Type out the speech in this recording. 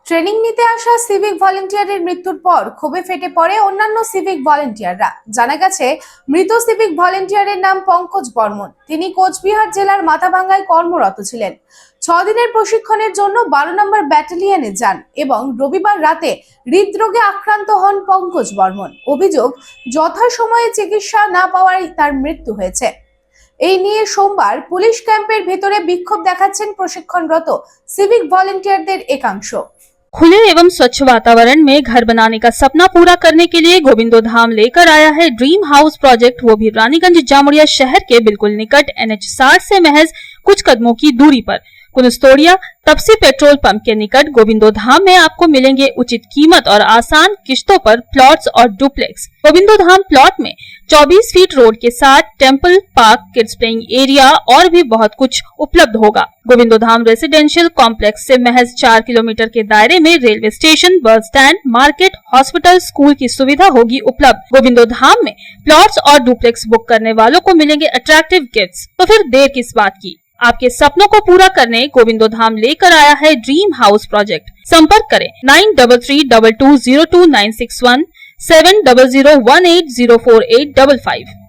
Training নিতে আসা civic ভলেন্টিয়ারের মৃত্যুর পর ক্ষোভে ফেটে পড়ে অন্যান্য সিভিক ভলেন্টিয়াররা। জানা গেছে, মৃত সিভিক ভলেন্টিয়ারের নাম পঙ্কজ বর্মন। তিনি কোচবিহার জেলার মাথাভাঙ্গায় কর্মরত ছিলেন। 6 দিনের প্রশিক্ষণের জন্য 12 নম্বর ব্যাটালিয়নে যান এবং রবিবার রাতে হৃদরোগে আক্রান্ত হন পঙ্কজ বর্মন। অভিযোগ, যথাসময়ে চিকিৎসা না পাওয়ায় তার মৃত্যু হয়েছে। এই নিয়ে সোমবার পুলিশ ক্যাম্পের ভেতরে বিক্ষোভ দেখাচ্ছেন প্রশিক্ষণরত সিভিক ভলেন্টিয়ারদের একাংশ। खुले एवं स्वच्छ वातावरण में घर बनाने का सपना पूरा करने के लिए गोविंदो धाम लेकर आया है ड्रीम हाउस प्रोजेक्ट, वो भी रानीगंज जामुड़िया शहर के बिल्कुल निकट NH 60 से महज कुछ कदमों की दूरी पर कुनस्तोड़िया तपसी पेट्रोल पंप के निकट गोविंदो धाम में आपको मिलेंगे उचित कीमत और आसान किश्तों पर प्लॉट्स और डुप्लेक्स। गोविंदो धाम प्लॉट में 24 फीट रोड के साथ temple, park, kids playing area और भी बहुत कुछ उपलब्ध होगा। गोविंदो धाम रेसिडेंशियल कॉम्प्लेक्स से महज 4 किलोमीटर के दायरे में railway station, bus stand, market, hospital, school की सुविधा होगी उपलब्ध। गोविंदो धाम में प्लॉट्स और डुप्लेक्स बुक करने वालों को मिलेंगे अट्रैक्टिव गिफ्ट्स। तो फिर देर किस बात की, आपके सपनों को पूरा करने गोविंदो धाम लेकर आया है ड्रीम हाउस प्रोजेक्ट। संपर्क करें 9332202961 7001804855।